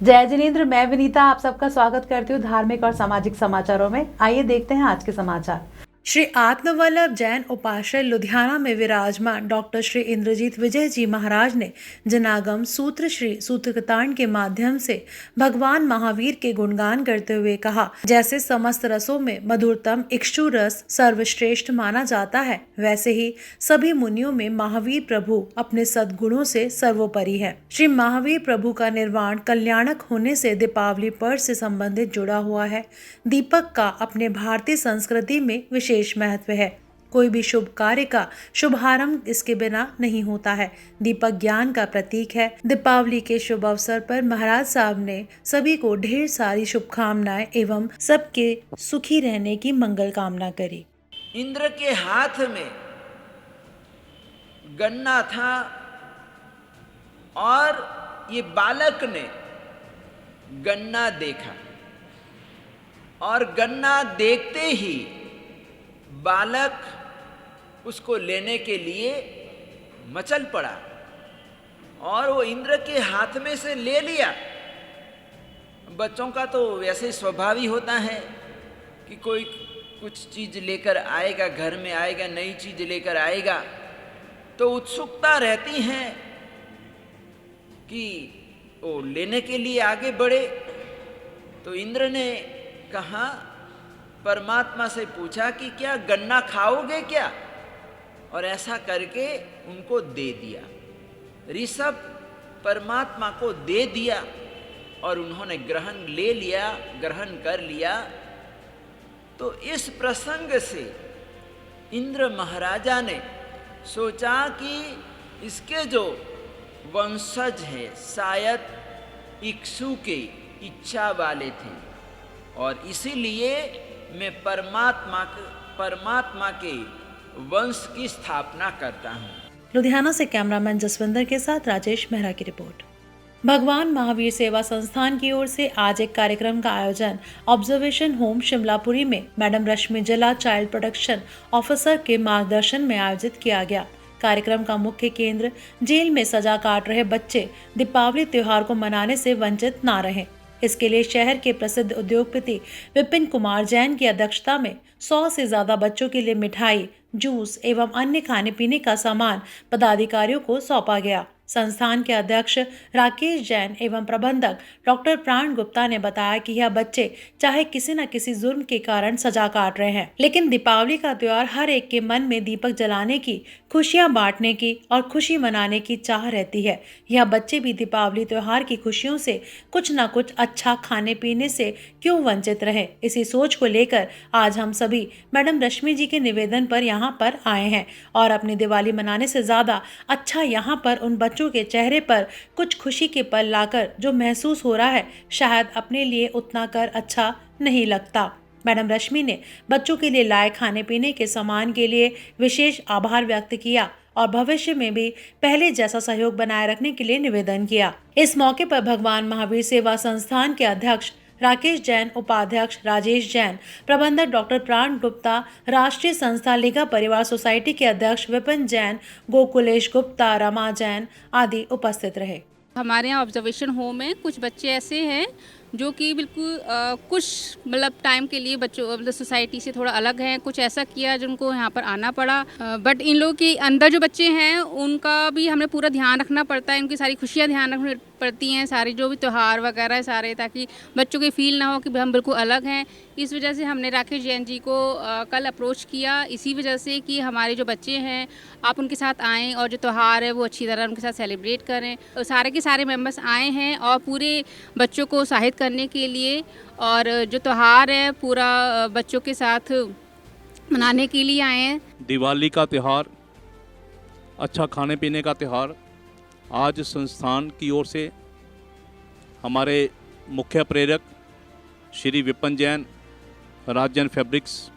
जय जिनेंद्र, मैं विनीता आप सबका स्वागत करती हूँ धार्मिक और सामाजिक समाचारों में। आइए देखते हैं आज के समाचार। श्री आत्मवल्लभ जैन उपाश्रय लुधियाना में विराजमान डॉक्टर श्री इंद्रजीत विजय जी महाराज ने जनागम सूत्र श्री सूत्रकृतांड के माध्यम से भगवान महावीर के गुणगान करते हुए कहा, जैसे समस्त रसों में मधुरतम इक्षु रस सर्वश्रेष्ठ माना जाता है, वैसे ही सभी मुनियों में महावीर प्रभु अपने सद्गुणों से सर्वोपरि है। श्री महावीर प्रभु का निर्वाण कल्याणक होने से दीपावली पर्व से संबंधित जुड़ा हुआ है। दीपक का अपने भारतीय संस्कृति में विशेष महत्व है। कोई भी शुभ कार्य का शुभारंभ इसके बिना नहीं होता है। दीपक ज्ञान का प्रतीक है। दीपावली के शुभ अवसर पर महाराज साहब ने सभी को ढेर सारी शुभकामनाएं एवं सबके सुखी रहने की मंगल कामना करी। इंद्र के हाथ में गन्ना था और ये बालक ने गन्ना देखा और गन्ना देखते ही बालक उसको लेने के लिए मचल पड़ा और वो इंद्र के हाथ में से ले लिया। बच्चों का तो वैसे स्वभाव ही होता है कि कोई कुछ चीज़ लेकर आएगा, घर में आएगा, नई चीज़ लेकर आएगा तो उत्सुकता रहती है कि वो लेने के लिए आगे बढ़े। तो इंद्र ने कहा, परमात्मा से पूछा कि क्या गन्ना खाओगे क्या, और ऐसा करके उनको दे दिया। ऋषभ परमात्मा को दे दिया और उन्होंने ग्रहण ले लिया, ग्रहण कर लिया। तो इस प्रसंग से इंद्र महाराजा ने सोचा कि इसके जो वंशज हैं शायद इक्षु के इच्छा वाले थे और इसीलिए मैं परमात्मा के वंश की स्थापना करता हूँ। लुधियाना से कैमरामैन जसविंदर के साथ राजेश मेहरा की रिपोर्ट। भगवान महावीर सेवा संस्थान की ओर से आज एक कार्यक्रम का आयोजन ऑब्जर्वेशन होम शिमलापुरी में मैडम रश्मि जला चाइल्ड प्रोटेक्शन ऑफिसर के मार्गदर्शन में आयोजित किया गया। कार्यक्रम का मुख्य केंद्र जेल में सजा काट रहे बच्चे दीपावली त्योहार को मनाने से वंचित ना रहें। इसके लिए शहर के प्रसिद्ध उद्योगपति विपिन कुमार जैन की अध्यक्षता में 100 से ज्यादा बच्चों के लिए मिठाई, जूस एवं अन्य खाने पीने का सामान पदाधिकारियों को सौंपा गया। संस्थान के अध्यक्ष राकेश जैन एवं प्रबंधक डॉक्टर प्राण गुप्ता ने बताया कि यह बच्चे चाहे किसी न किसी जुर्म के कारण सजा काट रहे हैं, लेकिन दीपावली का त्योहार हर एक के मन में दीपक जलाने की, खुशियां बांटने की और खुशी मनाने की चाह रहती है। यह बच्चे भी दीपावली त्योहार की खुशियों से कुछ न कुछ अच्छा खाने पीने से क्यों वंचित रहे। इसी सोच को लेकर आज हम सभी मैडम रश्मि जी के निवेदन पर यहाँ पर आए हैं और अपनी दिवाली मनाने से ज्यादा अच्छा यहाँ पर उन बच्चों के चेहरे पर कुछ खुशी के पल लाकर जो महसूस हो रहा है, शायद अपने लिए उतना कर अच्छा नहीं लगता। मैडम रश्मि ने बच्चों के लिए लाए खाने पीने के सामान के लिए विशेष आभार व्यक्त किया और भविष्य में भी पहले जैसा सहयोग बनाए रखने के लिए निवेदन किया। इस मौके पर भगवान महावीर सेवा संस्थान के अध्यक्ष राकेश जैन, उपाध्यक्ष राजेश जैन, प्रबंधक डॉक्टर प्राण गुप्ता, राष्ट्रीय संस्था लीगा परिवार सोसाइटी के अध्यक्ष विपिन जैन, गोकुलेश गुप्ता, रमा जैन आदि उपस्थित रहे। हमारे यहाँ ऑब्जर्वेशन होम में कुछ बच्चे ऐसे हैं जो कि बिल्कुल कुछ मतलब टाइम के लिए बच्चों मतलब सोसाइटी से थोड़ा अलग हैं। कुछ ऐसा किया जिनको यहाँ पर आना पड़ा, बट इन लोगों के अंदर जो बच्चे हैं उनका भी हमें पूरा ध्यान रखना पड़ता है, उनकी सारी खुशियाँ ध्यान रखनी पड़ती हैं, सारे जो भी त्यौहार वगैरह सारे, ताकि बच्चों को फील ना हो कि हम बिल्कुल अलग हैं। इस वजह से हमने राकेश जैन जी को कल अप्रोच किया, इसी वजह से कि हमारे जो बच्चे हैं आप उनके साथ आएँ और जो त्यौहार है वो अच्छी तरह उनके साथ सेलिब्रेट करें। सारे के सारे मेंबर्स आए हैं और पूरे बच्चों को उत्साहित करने के लिए और जो त्यौहार है पूरा बच्चों के साथ मनाने के लिए आए हैं। दिवाली का त्यौहार, अच्छा खाने पीने का त्यौहार, आज संस्थान की ओर से हमारे मुख्य प्रेरक श्री विपिन जैन, राज जैन फैब्रिक्स,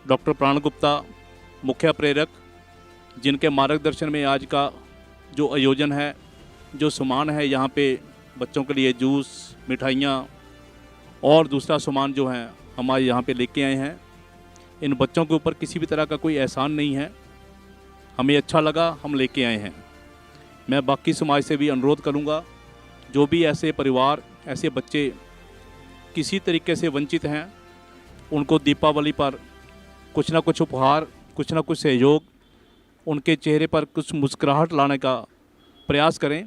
डॉक्टर प्राण गुप्ता मुख्य प्रेरक, जिनके मार्गदर्शन में आज का जो आयोजन है, जो सामान है यहाँ पे बच्चों के लिए जूस, मिठाइयाँ और दूसरा सामान जो है हमारे यहाँ पे लेके आए हैं। इन बच्चों के ऊपर किसी भी तरह का कोई एहसान नहीं है, हमें अच्छा लगा, हम लेके आए हैं। मैं बाकी समाज से भी अनुरोध करूंगा, जो भी ऐसे परिवार ऐसे बच्चे किसी तरीके से वंचित हैं, उनको दीपावली पर कुछ ना कुछ उपहार, कुछ ना कुछ सहयोग, उनके चेहरे पर कुछ मुस्कुराहट लाने का प्रयास करें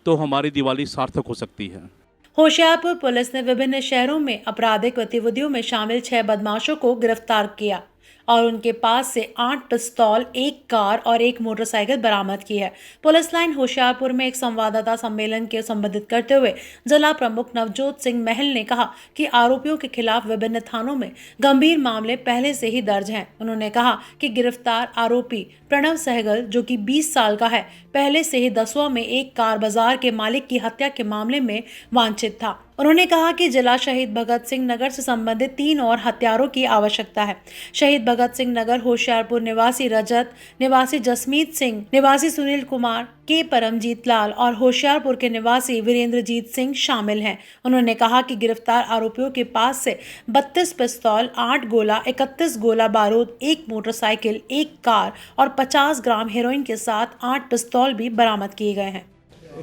तो हमारी दिवाली सार्थक हो सकती है। होशियारपुर पुलिस ने विभिन्न शहरों में आपराधिक गतिविधियों में शामिल 6 बदमाशों को गिरफ्तार किया और उनके पास से 8 पिस्तौल, 1 कार और 1 मोटरसाइकिल बरामद की है। पुलिस लाइन होशियारपुर में एक संवाददाता सम्मेलन के संबोधित करते हुए जिला प्रमुख नवजोत सिंह महल ने कहा कि आरोपियों के खिलाफ विभिन्न थानों में गंभीर मामले पहले से ही दर्ज हैं। उन्होंने कहा कि गिरफ्तार आरोपी प्रणव सहगल, जो कि 20 साल का है, पहले से ही दसवा में एक कार बाजार के मालिक की हत्या के मामले में वांछित था। उन्होंने कहा कि जिला शहीद भगत सिंह नगर से संबंधित 3 और हत्यारों की आवश्यकता है। शहीद भगत सिंह नगर होशियारपुर निवासी रजत, निवासी जसमीत सिंह, निवासी सुनील कुमार, के परमजीत लाल और होशियारपुर के निवासी वीरेंद्रजीत सिंह शामिल हैं। उन्होंने कहा कि गिरफ्तार आरोपियों के पास से 32 पिस्तौल, 8 गोला, 31 गोला बारूद, 1 मोटरसाइकिल, 1 कार और 50 ग्राम हेरोइन के साथ 8 पिस्तौल भी बरामद किए गए हैं।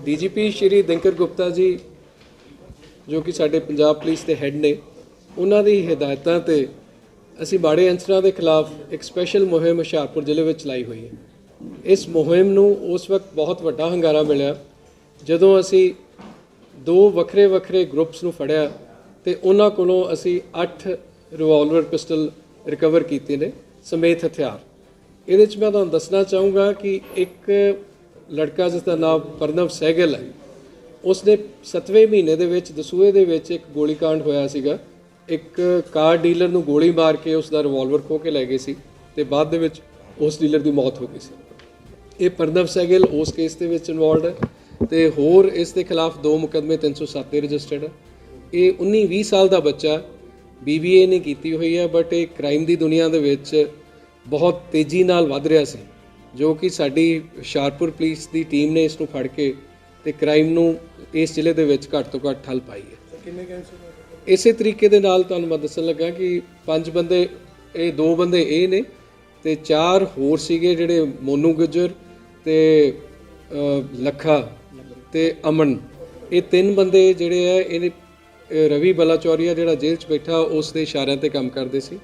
डीजीपी श्री दिनकर गुप्ता जी जो कि साडे पंजाब पुलिस के हैड ने, उन्हां दी हिदायतां ते असी माड़े अंसरां दे खिलाफ एक स्पैशल मुहिम हुशियारपुर जिले में चलाई हुई है। इस मुहिम नूं उस वक्त बहुत वड्डा हंगारा मिलिया जदों असी 2 ਵੱਖਰੇ ਵੱਖਰੇ ग्रुप्स नूं फड़िया ते उन्हां कोलों असी 8 रिवॉल्वर पिस्टल रिकवर कीते ने समेत हथियार। ਇਹਦੇ 'ਚ मैं तुहानूं दसना चाहूँगा कि एक लड़का जिसका नाम प्रणव सहगल है, उसने 7वें महीने ਦੇ ਵਿੱਚ ਦਸੂਹੇ ਦੇ ਵਿੱਚ ਇੱਕ ਗੋਲੀकांड ਹੋਇਆ ਸੀਗਾ। ਇੱਕ ਕਾਰ ਡੀਲਰ ਨੂੰ ਗੋਲੀ ਮਾਰ ਕੇ ਉਸ ਦਾ ਰਿਵਾਲਵਰ ਖੋਹ ਕੇ ਲੈ ਗਏ ਸੀ ਤੇ ਬਾਅਦ ਦੇ ਵਿੱਚ ਉਸ ਡੀਲਰ ਦੀ ਮੌਤ ਹੋ ਗਈ ਸੀ। ਇਹ ਪ੍ਰਣਵ ਸਹਿਗਲ ਉਸ ਕੇਸ ਦੇ ਵਿੱਚ ਇਨਵੋਲਡ ਹੈ ਤੇ ਹੋਰ ਇਸ ਦੇ ਖਿਲਾਫ 2 ਮੁਕੱਦਮੇ 307 ਦੇ ਰਜਿਸਟਰਡ ਹੈ। ਇਹ 19-20 ਸਾਲ ਦਾ ਬੱਚਾ BBA ਨੇ ਕੀਤੀ ਹੋਈ ਹੈ, ਬਟ ਇਹ ਕ੍ਰਾਈਮ ਦੀ ਦੁਨੀਆ ਦੇ ਵਿੱਚ ਬਹੁਤ ਤੇਜ਼ੀ ਨਾਲ ਵੱਧ ਰਿਹਾ ਸੀ, ਜੋ ਕਿ ਸਾਡੀ ਹੁਸ਼ਿਆਰਪੁਰ ਪੁਲਿਸ ਦੀ ਟੀਮ ਨੇ ਇਸ ਨੂੰ ਫੜ ਕੇ ਤੇ ਕ੍ਰਾਈਮ ਨੂੰ ਇਸ ਜ਼ਿਲ੍ਹੇ ਦੇ ਵਿੱਚ ਘੱਟ ਤੋਂ ਘੱਟ ਠੱਲ ਪਾਈ ਹੈ। ਕਿੰਨੇ ਕੈਂਸਰ ਇਸੇ ਤਰੀਕੇ ਦੇ ਨਾਲ ਤੁਹਾਨੂੰ ਮੈਂ ਦੱਸਣ ਲੱਗਾ ਕਿ 5 ਬੰਦੇ, ਇਹ 2 ਬੰਦੇ ਇਹ ਨੇ ਤੇ 4 ਹੋਰ ਸੀਗੇ ਜਿਹੜੇ ਮੋਨੂ ਗੁੱਜਰ ਤੇ ਲੱਖਾ ਤੇ ਅਮਨ। ਇਹ 3 ਬੰਦੇ ਜਿਹੜੇ ਆ ਇਹਨੇ ਰਵੀ ਬਲਾਚੌਰੀਆ ਜਿਹੜਾ ਜੇਲ੍ਹ 'ਚ ਬੈਠਾ ਉਸ ਦੇ ਇਸ਼ਾਰਿਆਂ ਤੇ ਕੰਮ ਕਰਦੇ ਸੀ।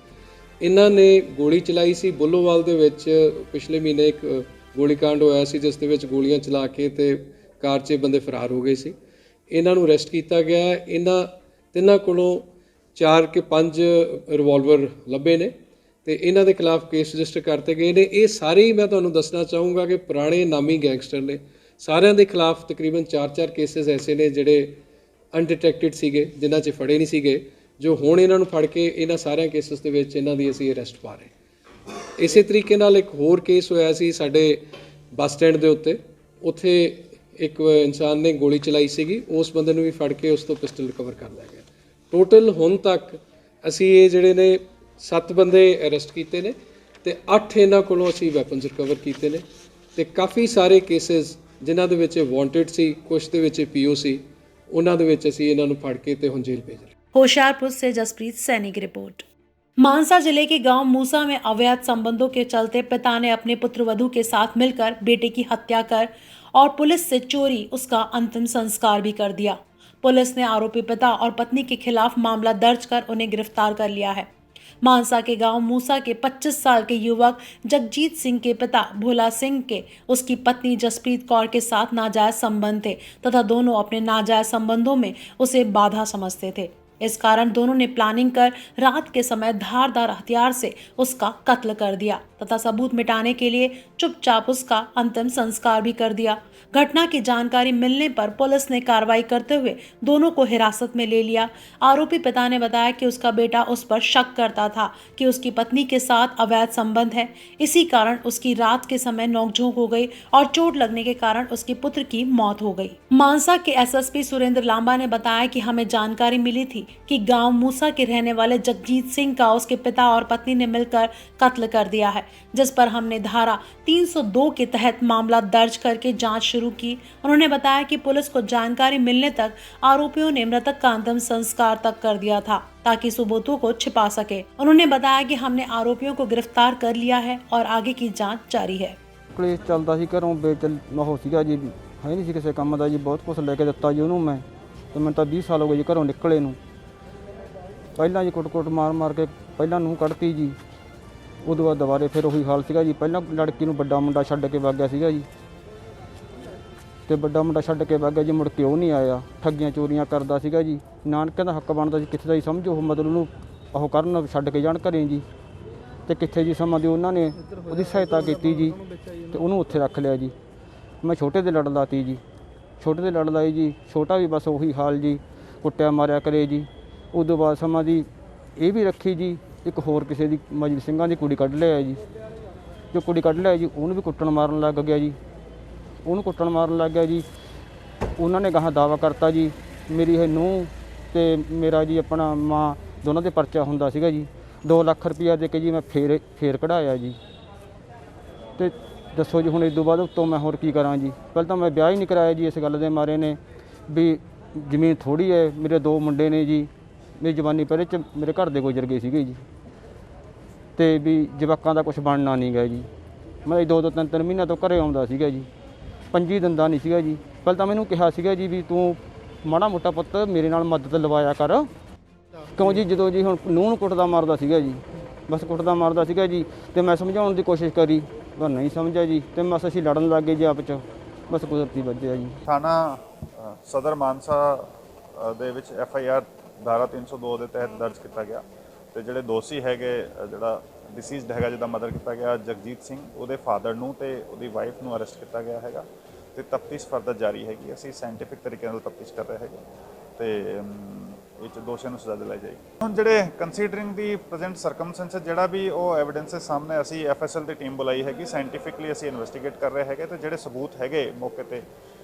ਇਹਨਾਂ ਨੇ ਗੋਲੀ ਚਲਾਈ ਸੀ ਬੁੱਲੋਵਾਲ ਦੇ ਵਿੱਚ। ਪਿਛਲੇ ਮਹੀਨੇ ਇੱਕ ਗੋਲੀकांड ਹੋਇਆ ਸੀ ਜਿਸ ਦੇ ਵਿੱਚ ਗੋਲੀਆਂ ਚਲਾ ਕੇ ਤੇ ਕਾਰ 'ਚ ਬੰਦੇ ਫਰਾਰ ਹੋ ਗਏ ਸੀ। ਇਹਨਾਂ ਨੂੰ ਅਰੈਸਟ ਕੀਤਾ ਗਿਆ। ਇਹਨਾਂ ਤਿੰਨਾਂ ਕੋਲੋਂ 4 ਕੇ 5 ਰਿਵਾਲਵਰ ਲੱਭੇ ਨੇ ਤੇ ਇਹਨਾਂ ਦੇ ਖਿਲਾਫ ਕੇਸ ਰਜਿਸਟਰ ਕਰਤੇ ਗਏ ਨੇ। ਇਹ ਸਾਰੇ ਹੀ ਮੈਂ ਤੁਹਾਨੂੰ ਦੱਸਣਾ ਚਾਹੂੰਗਾ ਕਿ ਪੁਰਾਣੇ ਨਾਮੀ ਗੈਂਗਸਟਰ ਨੇ। ਸਾਰਿਆਂ ਦੇ ਖਿਲਾਫ ਤਕਰੀਬਨ 4-4 ਕੇਸਿਸ ਐਸੇ ਨੇ ਜਿਹੜੇ ਅਨਡਿਟੈਕਟਡ ਸੀਗੇ, ਜਿਨ੍ਹਾਂ 'ਚ ਫੜੇ ਨਹੀਂ ਸੀਗੇ, ਜੋ ਹੁਣ ਇਹਨਾਂ ਨੂੰ ਫੜ ਕੇ ਇਹਨਾਂ ਸਾਰਿਆਂ ਕੇਸਿਸ ਦੇ ਵਿੱਚ ਇਹਨਾਂ ਦੀ ਅਸੀਂ ਅਰੈਸਟ ਪਾ ਰਹੇ। ਇਸੇ ਤਰੀਕੇ ਨਾਲ ਇੱਕ ਹੋਰ ਕੇਸ ਹੋਇਆ ਸੀ ਸਾਡੇ ਬੱਸ ਸਟੈਂਡ ਦੇ ਉੱਤੇ। ਉੱਥੇ ਇੱਕ ਇਨਸਾਨ ਨੇ ਗੋਲੀ ਚਲਾਈ ਸੀਗੀ, ਉਸ ਬੰਦੇ ਨੂੰ ਵੀ ਫੜ ਕੇ ਉਸ ਤੋਂ ਪਿਸਟਲ ਰਿਕਵਰ ਕਰ ਲਿਆ ਗਿਆ। ਟੋਟਲ ਹੁਣ ਤੱਕ ਅਸੀਂ ਇਹ ਜਿਹੜੇ ਨੇ 7 ਬੰਦੇ ਅਰੈਸਟ ਕੀਤੇ ਨੇ ਤੇ 8 ਇਹਨਾਂ ਕੋਲੋਂ ਅਸੀਂ ਵੈਪਨਸ ਰਿਕਵਰ ਕੀਤੇ ਨੇ ਤੇ ਕਾਫੀ ਸਾਰੇ ਕੇਸਿਸ ਜਿਨ੍ਹਾਂ ਦੇ ਵਿੱਚ ਵਾਂਟਡ ਸੀ, ਕੁਛ ਦੇ ਵਿੱਚ PO ਸੀ, ਉਹਨਾਂ ਦੇ ਵਿੱਚ ਅਸੀਂ ਇਹਨਾਂ ਨੂੰ ਫੜ ਕੇ ਤੇ ਹੁਣ ਜੇਲ੍ਹ ਭੇਜ ਰਹੇ। होशियारपुर से जसप्रीत सैनी की रिपोर्ट। मानसा जिले के गांव मूसा में अवैध संबंधों के चलते पिता ने अपने पुत्रवधू के साथ मिलकर बेटे की हत्या कर और पुलिस से चोरी उसका अंतिम संस्कार भी कर दिया। पुलिस ने आरोपी पिता और पत्नी के खिलाफ मामला दर्ज कर उन्हें गिरफ्तार कर लिया है। मानसा के गांव मूसा के 25 साल के युवक जगजीत सिंह के पिता भोला सिंह के उसकी पत्नी जसप्रीत कौर के साथ नाजायज संबंध थे तथा दोनों अपने नाजायज संबंधों में उसे बाधा समझते थे। इस कारण दोनों ने प्लानिंग कर रात के समय धारदार हथियार से उसका कत्ल कर दिया तथा सबूत मिटाने के लिए चुपचाप उसका अंतिम संस्कार भी कर दिया। घटना की जानकारी मिलने पर पुलिस ने कार्रवाई करते हुए दोनों को हिरासत में ले लिया। आरोपी पिता ने बताया कि उसका बेटा उस पर शक करता था कि उसकी पत्नी के साथ अवैध संबंध है, इसी कारण उसकी रात के समय नोकझोंक हो गई और चोट लगने के कारण उसके पुत्र की मौत हो गई। मानसा के SSP सुरेंद्र लांबा ने बताया कि हमें जानकारी मिली थी कि गांव मूसा के रहने वाले जगजीत सिंह का उसके पिता और पत्नी ने मिलकर कत्ल कर दिया है, जिस पर हमने धारा 302 के तहत मामला दर्ज करके जांच शुरू की। उन्होंने बताया कि पुलिस को जानकारी मिलने तक आरोपियों ने मृतक का अंतिम संस्कार तक कर दिया था ताकि सबूतों को छिपा सके। उन्होंने बताया कि हमने आरोपियों को गिरफ्तार कर लिया है और आगे की जांच जारी है। पुलिस चलता सी घरों बेचल हो सीगा जी, है नहीं सी किसी काम दा जी, बहुत कुछ लेके दिता जी उन्होंने मैं ਤੇ ਮੈਨੂੰ ਤਾਂ 20 ਸਾਲ ਹੋ ਗਏ ਜੀ ਘਰੋਂ ਨਿਕਲੇ ਨੂੰ। ਪਹਿਲਾਂ ਜੀ ਕੁੱਟ-ਕੁੱਟ ਮਾਰ ਕੇ ਪਹਿਲਾਂ ਨੂੰ ਕੱਢਤੀ ਜੀ, ਉਦੋਂ ਬਾਅਦ ਦੁਬਾਰੇ ਫਿਰ ਉਹੀ ਹਾਲ ਸੀਗਾ ਜੀ। ਪਹਿਲਾਂ ਲੜਕੀ ਨੂੰ ਵੱਡਾ ਮੁੰਡਾ ਛੱਡ ਕੇ ਵਗ ਗਿਆ ਸੀਗਾ ਜੀ, ਤੇ ਵੱਡਾ ਮੁੰਡਾ ਛੱਡ ਕੇ ਵਗ ਗਿਆ ਜੀ, ਮੁੜ ਕੇ ਉਹ ਨਹੀਂ ਆਇਆ। ਠੱਗੀਆਂ ਚੋਰੀਆਂ ਕਰਦਾ ਸੀਗਾ ਜੀ, ਨਾਨਕਿਆਂ ਦਾ ਹੱਕ ਬਣਦਾ ਸੀ ਕਿੱਥੇ ਦਾ ਹੀ ਸਮਝੋ, ਉਹ ਮਤਲਬ ਉਹਨੂੰ ਉਹ ਕਰਨ ਛੱਡ ਕੇ ਜਾਣ ਘਰੇ ਜੀ, ਤੇ ਕਿੱਥੇ ਜੀ ਸਮਾਂ ਦੀ ਉਹਨਾਂ ਨੇ ਉਹਦੀ ਸਹਾਇਤਾ ਕੀਤੀ ਜੀ, ਤੇ ਉਹਨੂੰ ਉੱਥੇ ਰੱਖ ਲਿਆ ਜੀ। ਮੈਂ ਛੋਟੇ ਦੇ ਲੜ ਲਾਤੀ ਜੀ, ਛੋਟੇ ਦੇ ਲੜ ਲਾਈ ਜੀ, ਛੋਟਾ ਵੀ ਬਸ ਉਹੀ ਹਾਲ ਜੀ, ਕੁੱਟਿਆ ਮਾਰਿਆ ਕਰੇ ਜੀ। ਉਦੋਂ ਬਾਅਦ ਸਮਾਂ ਦੀ ਇਹ ਵੀ ਰੱਖੀ ਜੀ, ਇੱਕ ਹੋਰ ਕਿਸੇ ਦੀ ਮਜੀਦ ਸਿੰਘਾਂ ਦੀ ਕੁੜੀ ਕੱਢ ਲਿਆ ਜੀ, ਜੋ ਕੁੜੀ ਕੱਢ ਲਿਆ ਜੀ ਉਹਨੂੰ ਵੀ ਕੁੱਟਣ ਮਾਰਨ ਲੱਗ ਗਿਆ ਜੀ, ਉਹਨੂੰ ਕੁੱਟਣ ਮਾਰਨ ਲੱਗ ਗਿਆ ਜੀ। ਉਹਨਾਂ ਨੇ ਗਾਹਾਂ ਦਾਅਵਾ ਕਰਤਾ ਜੀ ਮੇਰੀ ਇਹ ਨੂੰਹ ਤੇ ਮੇਰਾ ਜੀ ਆਪਣਾ ਮਾਂ ਦੋਨਾਂ ਦੇ ਪਰਚਾ ਹੁੰਦਾ ਸੀਗਾ ਜੀ। 2 ਲੱਖ ਰੁਪਈਆ ਦੇ ਕੇ ਜੀ ਮੈਂ ਫੇਰ ਕਢਾਇਆ ਜੀ। ਤੇ ਦੱਸੋ ਜੀ ਹੁਣ ਇਸ ਤੋਂ ਬਾਅਦ ਉੱਤੋਂ ਮੈਂ ਹੋਰ ਕੀ ਕਰਾਂ ਜੀ। ਪਹਿਲਾਂ ਤਾਂ ਮੈਂ ਵਿਆਹ ਹੀ ਨਹੀਂ ਕਰਾਇਆ ਜੀ ਇਸ ਗੱਲ ਦੇ ਮਾਰੇ ਨੇ ਵੀ ਜ਼ਮੀਨ ਥੋੜ੍ਹੀ ਹੈ, ਮੇਰੇ 2 ਮੁੰਡੇ ਨੇ ਜੀ, ਮੇਰੀ ਜਵਾਨੀ ਪਹਿਲੇ 'ਚ ਮੇਰੇ ਘਰ ਦੇ ਗੁਜ਼ਰ ਗਏ ਸੀਗੇ ਜੀ, ਤੇ ਵੀ ਜਵਾਕਾਂ ਦਾ ਕੁਝ ਬਣਨਾ ਨਹੀਂ ਗਿਆ ਜੀ। ਮੈਂ 2-2 3-3 ਮਹੀਨਿਆਂ ਤੋਂ ਘਰੇ ਆਉਂਦਾ ਸੀਗਾ ਜੀ, 5 ਦਿੰਦਾ ਨਹੀਂ ਸੀਗਾ ਜੀ। ਪਹਿਲਾਂ ਤਾਂ ਮੈਨੂੰ ਕਿਹਾ ਸੀਗਾ ਜੀ ਵੀ ਤੂੰ ਮਾੜਾ ਮੋਟਾ ਪੁੱਤ ਮੇਰੇ ਨਾਲ ਮਦਦ ਲਵਾਇਆ ਕਰ, ਕਿਉਂ ਜੀ ਜਦੋਂ ਜੀ ਹੁਣ ਨੂੰਹ ਨੂੰ ਕੁੱਟਦਾ ਮਾਰਦਾ ਸੀਗਾ ਜੀ, ਬਸ ਕੁੱਟਦਾ ਮਾਰਦਾ ਸੀਗਾ ਜੀ। ਤੇ ਮੈਂ ਸਮਝਾਉਣ ਦੀ ਕੋਸ਼ਿਸ਼ ਕਰੀ ਪਰ ਨਹੀਂ ਸਮਝਿਆ ਜੀ, ਤੇ ਬਸ ਅਸੀਂ ਲੜਨ ਲੱਗ ਗਏ ਜੀ ਆਪ 'ਚ, ਬਸ ਕੁਦਰਤੀ ਵੱਜਿਆ ਜੀ। ਥਾਣਾ ਸਦਰ ਮਾਨਸਾ ਦੇ ਵਿੱਚ FIR ਧਾਰਾ 302 ਦੇ ਤਹਿਤ ਦਰਜ ਕੀਤਾ ਗਿਆ, ਤੇ ਜਿਹੜੇ ਦੋਸ਼ੀ ਹੈਗੇ ਜਿਹੜਾ ਡਿਸੀਜ਼ਡ ਹੈਗਾ ਜਿਹਦਾ ਮਰਡਰ ਕੀਤਾ ਗਿਆ ਜਗਜੀਤ ਸਿੰਘ, ਉਹਦੇ ਫਾਦਰ ਨੂੰ ਤੇ ਉਹਦੀ ਵਾਈਫ ਨੂੰ ਅਰੈਸਟ ਕੀਤਾ ਗਿਆ ਹੈਗਾ, ਤੇ ਤਫਤੀਸ਼ ਫਰਦਰ ਜਾਰੀ ਹੈਗੀ। ਅਸੀਂ ਸਾਇੰਟੀਫਿਕ ਤਰੀਕੇ ਨਾਲ ਤਫਤੀਸ਼ ਕਰ ਰਹੇ ਹੈਗੇ, ਤੇ ਇਹ 'ਚ ਦੋਸ਼ੀਆਂ ਨੂੰ ਸਜ਼ਾ ਦਿਲਾਈ ਜਾਏਗੀ। ਹੁਣ ਜਿਹੜੇ ਕੰਸੀਡਰਿੰਗ ਦੀ ਪ੍ਰੈਜ਼ੈਂਟ ਸਰਕਮਸਟੈਂਸਸ ਜਿਹੜਾ ਵੀ ਉਹ ਐਵੀਡੈਂਸਸ ਸਾਹਮਣੇ ਅਸੀਂ FSL ਦੀ ਟੀਮ ਬੁਲਾਈ ਹੈਗੀ, ਸਾਇੰਟੀਫਿਕਲੀ ਅਸੀਂ ਇਨਵੈਸਟੀਗੇਟ ਕਰ ਰਹੇ ਹੈਗੇ, ਤੇ ਜਿਹੜੇ ਸਬੂਤ ਹੈਗੇ ਮੌਕੇ ਤੇ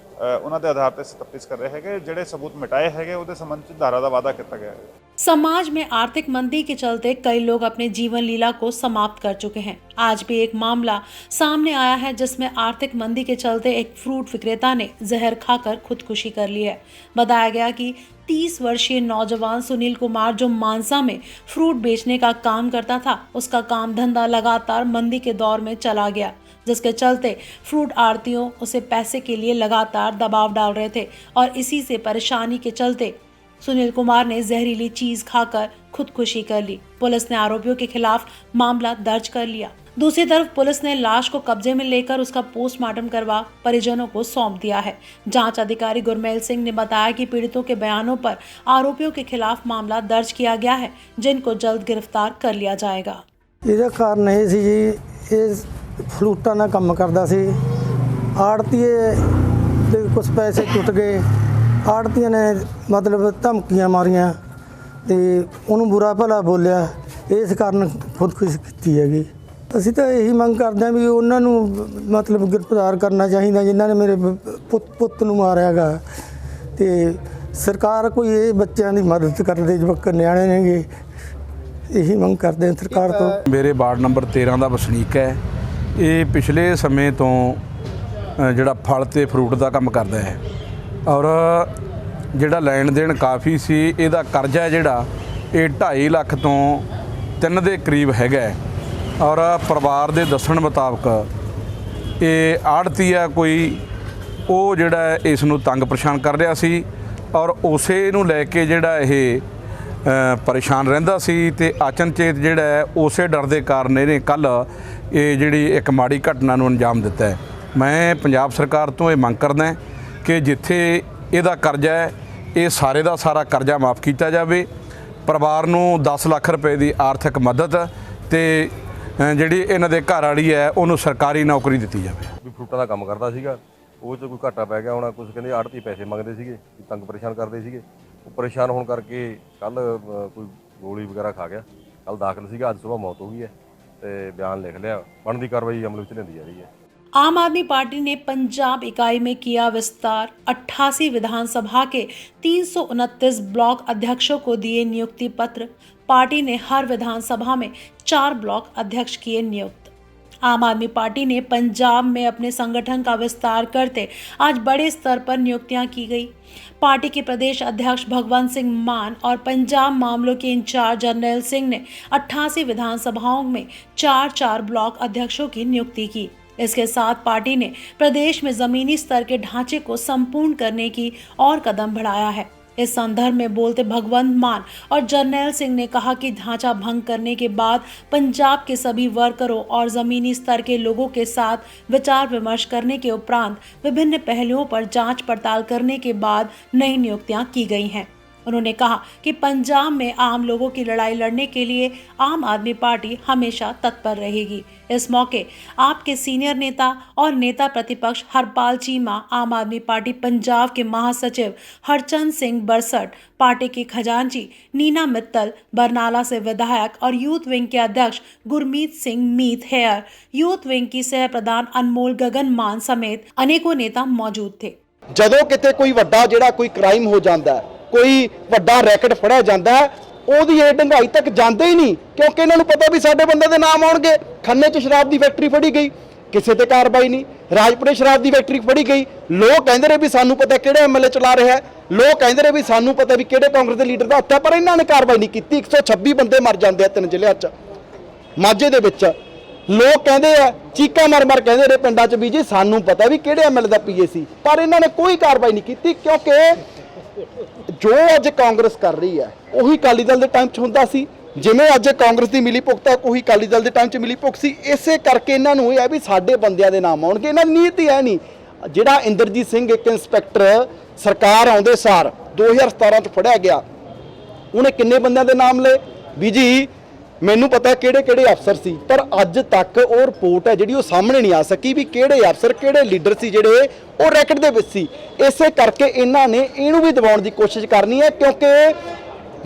ਉਹਨਾਂ ਦੇ ਆਧਾਰ ਤੇ ਤਫਤੀਸ਼ ਕਰ ਰਹੇ ਹੈਗੇ। ਜਿਹੜੇ ਸਬੂਤ ਮਿਟਾਏ ਹੈਗੇ ਉਹਦੇ संबंध में धारा का वादा किया गया है। समाज में आर्थिक मंदी के चलते कई लोग अपने जीवन लीला को समाप्त कर चुके हैं। आज भी एक मामला सामने आया है जिसमें आर्थिक मंदी के चलते एक फ्रूट विक्रेता ने जहर खाकर खुदकुशी कर ली है। बताया गया कि 30 वर्षीय नौजवान सुनील कुमार जो मानसा में फ्रूट बेचने का काम करता था, उसका काम धंधा लगातार मंदी के दौर में चला गया, जिसके चलते फ्रूट आढ़तियों उसे पैसे के लिए लगातार दबाव डाल रहे थे और इसी से परेशानी के चलते सुनील कुमार ने जहरीली चीज खाकर खुदकुशी कर ली। पुलिस ने आरोपियों के खिलाफ मामला दर्ज कर लिया। दूसरी तरफ पुलिस ने लाश को कब्जे में लेकर उसका पोस्टमार्टम करवा परिजनों को सौंप दिया है। जांच अधिकारी गुरमेल सिंह ने बताया कि पीड़ितों के बयानों पर आरोपियों के खिलाफ मामला दर्ज किया गया है, जिनको जल्द गिरफ्तार कर लिया जाएगा। ਇਹਦਾ ਕਾਰਨ ਇਹ ਸੀ ਜੀ, ਇਹ ਫਲੂਟਾਂ ਦਾ ਕੰਮ ਕਰਦਾ ਸੀ। ਆੜਤੀਏ ਦੇ ਕੁਝ ਪੈਸੇ ਟੁੱਟ ਗਏ, ਆੜਤੀਆਂ ਨੇ ਮਤਲਬ ਧਮਕੀਆਂ ਮਾਰੀਆਂ ਤੇ ਉਹਨੂੰ ਬੁਰਾ ਭਲਾ ਬੋਲਿਆ, ਇਸ ਕਾਰਨ ਖੁਦਕੁਸ਼ੀ ਕੀਤੀ ਹੈਗੀ। ਅਸੀਂ ਤਾਂ ਇਹੀ ਮੰਗ ਕਰਦੇ ਹਾਂ ਵੀ ਉਹਨਾਂ ਨੂੰ ਮਤਲਬ ਗ੍ਰਿਫਤਾਰ ਕਰਨਾ ਚਾਹੀਦਾ ਜਿਨ੍ਹਾਂ ਨੇ ਮੇਰੇ ਪੁੱਤ ਨੂੰ ਮਾਰਿਆ ਗਾ, ਤੇ ਸਰਕਾਰ ਕੋਈ ਇਹ ਬੱਚਿਆਂ ਦੀ ਮਦਦ ਕਰਦੇ, ਜਵਾਕ ਨਿਆਣੇ ਨੇਗੇ, ਇਹੀ ਮੰਗ ਕਰਦੇ ਹਾਂ ਸਰਕਾਰ ਤੋਂ। ਮੇਰੇ ਵਾਰਡ ਨੰਬਰ 13 ਦਾ ਵਸਨੀਕ ਹੈ। ਇਹ ਪਿਛਲੇ ਸਮੇਂ ਤੋਂ ਜਿਹੜਾ ਫਲ ਤੇ ਫਰੂਟ ਦਾ ਕੰਮ ਕਰਦਾ ਹੈ, ਔਰ ਜਿਹੜਾ ਲੈਣ ਦੇਣ ਕਾਫੀ ਸੀ। ਇਹਦਾ ਕਰਜ਼ਾ ਜਿਹੜਾ ਇਹ 2.5 ਲੱਖ ਤੋਂ 3 ਦੇ ਕਰੀਬ ਹੈਗਾ, ਔਰ ਪਰਿਵਾਰ ਦੇ ਦੱਸਣ ਮੁਤਾਬਕ ਇਹ ਆੜਤੀ ਆ ਕੋਈ, ਉਹ ਜਿਹੜਾ ਇਸ ਨੂੰ ਤੰਗ ਪਰੇਸ਼ਾਨ ਕਰ ਰਿਹਾ ਸੀ, ਔਰ ਉਸੇ ਨੂੰ ਲੈ ਕੇ ਜਿਹੜਾ ਇਹ ਪਰੇਸ਼ਾਨ ਰਹਿੰਦਾ ਸੀ। ਤੇ ਅਚਨਚੇਤ ਜਿਹੜਾ ਹੈ ਉਸੇ ਡਰ ਦੇ ਕਾਰਨ ਇਹਨੇ ਕੱਲ ਇਹ ਜਿਹੜੀ ਇੱਕ ਮਾੜੀ ਘਟਨਾ ਨੂੰ ਅੰਜਾਮ ਦਿੱਤਾ ਹੈ। ਮੈਂ ਪੰਜਾਬ ਸਰਕਾਰ ਤੋਂ ਇਹ ਮੰਗ ਕਰਦਾ ਕਿ ਜਿੱਥੇ ਇਹਦਾ ਕਰਜ਼ਾ ਹੈ, ਇਹ ਸਾਰੇ ਦਾ ਸਾਰਾ ਕਰਜ਼ਾ ਮਾਫ ਕੀਤਾ ਜਾਵੇ, ਪਰਿਵਾਰ ਨੂੰ 10 ਲੱਖ ਰੁਪਏ ਦੀ ਆਰਥਿਕ ਮਦਦ ਤੇ ਜਿਹੜੀ ਇਹਨਾਂ ਦੇ ਘਰ ਵਾਲੀ ਹੈ ਉਹਨੂੰ ਸਰਕਾਰੀ ਨੌਕਰੀ ਦਿੱਤੀ ਜਾਵੇ। ਵੀ ਫਰੂਟਾਂ ਦਾ ਕੰਮ ਕਰਦਾ ਸੀਗਾ, ਉਹ 'ਚ ਕੋਈ ਘਾਟਾ ਪੈ ਗਿਆ ਹੋਣਾ, ਕੁਝ ਕਹਿੰਦੇ ਆੜਤੀ ਪੈਸੇ ਮੰਗਦੇ ਸੀਗੇ, ਤੰਗ ਪਰੇਸ਼ਾਨ ਕਰਦੇ ਸੀਗੇ। ਉਹ ਪਰੇਸ਼ਾਨ ਹੋਣ ਕਰਕੇ ਕੱਲ ਕੋਈ ਗੋਲੀ ਵਗੈਰਾ ਖਾ ਗਿਆ, ਕੱਲ ਦਾਖਲ ਸੀਗਾ, ਅੱਜ ਸਵੇਰ ਮੌਤ ਹੋ ਗਈ ਹੈ ਤੇ ਬਿਆਨ ਲਿਖ ਲਿਆ। ਬਣਦੀ ਕਾਰਵਾਈ ਅਮਲ ਵਿੱਚ ਲਿਆਂਦੀ ਜਾ ਰਹੀ ਹੈ। आम आदमी पार्टी ने पंजाब इकाई में किया विस्तार। 88 विधानसभा के 329 ब्लॉक अध्यक्षों को दिए नियुक्ति पत्र। पार्टी ने हर विधानसभा में 4 ब्लॉक अध्यक्ष किए नियुक्त। आम आदमी पार्टी ने पंजाब में अपने संगठन का विस्तार करते आज बड़े स्तर पर नियुक्तियां की गई। पार्टी के प्रदेश अध्यक्ष भगवंत सिंह मान और पंजाब मामलों के इंचार्ज जर्नैल सिंह ने 88 विधानसभाओं में 4 ब्लॉक अध्यक्षों की नियुक्ति की। इसके साथ पार्टी ने प्रदेश में जमीनी स्तर के ढांचे को संपूर्ण करने की और कदम बढ़ाया है। इस संदर्भ में बोलते भगवंत मान और जर्नैल सिंह ने कहा कि ढांचा भंग करने के बाद पंजाब के सभी वर्करों और जमीनी स्तर के लोगों के साथ विचार विमर्श करने के उपरांत विभिन्न पहलुओं पर जांच पड़ताल करने के बाद नई नियुक्तियां की गई हैं। उन्होंने कहा कि पंजाब में आम लोगों की लड़ाई लड़ने के लिए आम आदमी पार्टी हमेशा तत्पर रहेगी। इस मौके आपके सीनियर नेता और नेता प्रतिपक्ष हरपाल चीमा, आम आदमी पार्टी पंजाब के महासचिव हरचंद सिंह बरसट, पार्टी की खजांची नीना मित्तल, बरनाला से विधायक और यूथ विंग के अध्यक्ष गुरमीत सिंह मीत हेयर, यूथ विंग की सह प्रधान अनमोल गगन मान समेत अनेकों नेता मौजूद थे। ਜਦੋਂ ਕਿਤੇ ਕੋਈ ਵੱਡਾ ਜਿਹੜਾ ਕੋਈ ਕ੍ਰਾਈਮ ਹੋ ਜਾਂਦਾ ਹੈ, ਕੋਈ ਵੱਡਾ ਰੈਕਟ ਫੜਿਆ ਜਾਂਦਾ ਹੈ, ਉਹਦੀ ਇਹ ਡੰਗਾਈ ਤੱਕ ਜਾਂਦੇ ਹੀ ਨਹੀਂ, ਕਿਉਂਕਿ ਇਹਨਾਂ ਨੂੰ ਪਤਾ ਵੀ ਸਾਡੇ ਬੰਦੇ ਦੇ ਨਾਮ ਆਉਣਗੇ। ਖੰਨੇ 'ਚ ਸ਼ਰਾਬ ਦੀ ਫੈਕਟਰੀ ਫੜੀ ਗਈ, ਕਿਸੇ ਤੇ ਕਾਰਵਾਈ ਨਹੀਂ। ਰਾਜਪੁਰੇ ਸ਼ਰਾਬ ਦੀ ਫੈਕਟਰੀ ਫੜੀ ਗਈ, ਲੋਕ ਕਹਿੰਦੇ ਨੇ ਵੀ ਸਾਨੂੰ ਪਤਾ ਕਿਹੜੇ ਐਮਐਲਏ ਚਲਾ ਰਿਹਾ ਹੈ, ਲੋਕ ਕਹਿੰਦੇ ਨੇ ਵੀ ਸਾਨੂੰ ਪਤਾ ਵੀ ਕਿਹੜੇ ਕਾਂਗਰਸ ਦੇ ਲੀਡਰ ਦਾ ਹੱਥ ਹੈ, ਪਰ ਇਹਨਾਂ ਨੇ ਕਾਰਵਾਈ ਨਹੀਂ ਕੀਤੀ। 126 ਬੰਦੇ ਮਰ ਜਾਂਦੇ ਆ 3 ਜ਼ਿਲ੍ਹਿਆਂ 'ਚ। ਮਾਝੇ ਦੇ ਵਿੱਚ ਲੋਕ ਕਹਿੰਦੇ ਆ, ਚੀਕਾਂ ਮਾਰ ਕਹਿੰਦੇ ਨੇ ਪਿੰਡਾਂ 'ਚ ਵੀ ਜੀ ਸਾਨੂੰ ਪਤਾ ਵੀ ਕਿਹੜੇ ਐਮਐਲਏ ਦਾ ਪੀਏ ਸੀ, ਪਰ ਇਹਨਾਂ ਨੇ ਕੋਈ ਕਾਰਵਾਈ ਨਹੀਂ ਕੀਤੀ। ਕਿਉਂਕਿ ਜੋ ਅੱਜ ਕਾਂਗਰਸ ਕਰ ਰਹੀ ਹੈ ਉਹੀ ਅਕਾਲੀ ਦਲ ਦੇ ਟਾਈਮ 'ਚ ਹੁੰਦਾ ਸੀ, ਜਿਵੇਂ ਅੱਜ ਕਾਂਗਰਸ ਦੀ ਮਿਲੀ ਭੁਗਤ ਹੈ ਉਹੀ ਅਕਾਲੀ ਦਲ ਦੇ ਟਾਈਮ 'ਚ ਮਿਲੀ ਭੁਗਤ ਸੀ। ਇਸੇ ਕਰਕੇ ਇਹਨਾਂ ਨੂੰ ਇਹ ਹੈ ਵੀ ਸਾਡੇ ਬੰਦਿਆਂ ਦੇ ਨਾਮ ਆਉਣਗੇ। ਇਹਨਾਂ ਦੀ ਨੀਤ ਹੀ ਹੈ ਨਹੀਂ। ਜਿਹੜਾ ਇੰਦਰਜੀਤ ਸਿੰਘ ਇੱਕ ਇੰਸਪੈਕਟਰ ਸਰਕਾਰ ਆਉਂਦੇ ਸਾਰ 2017 'ਚ ਫੜਿਆ ਗਿਆ, ਉਹਨੇ ਕਿੰਨੇ ਬੰਦਿਆਂ ਦੇ ਨਾਮ ਲਏ ਵੀ ਜੀ ਮੈਨੂੰ ਪਤਾ ਕਿਹੜੇ ਅਫਸਰ ਸੀ, ਪਰ ਅੱਜ ਤੱਕ ਉਹ ਰਿਪੋਰਟ ਹੈ ਜਿਹੜੀ ਉਹ ਸਾਹਮਣੇ ਨਹੀਂ ਆ ਸਕੀ ਵੀ ਕਿਹੜੇ ਅਫਸਰ ਕਿਹੜੇ ਲੀਡਰ ਸੀ ਜਿਹੜੇ ਉਹ ਰੈਕਟ ਦੇ ਵਿੱਚ ਸੀ। ਇਸੇ ਕਰਕੇ ਇਹਨਾਂ ਨੇ ਇਹਨੂੰ ਵੀ ਦਬਾਉਣ ਦੀ ਕੋਸ਼ਿਸ਼ ਕਰਨੀ ਹੈ, ਕਿਉਂਕਿ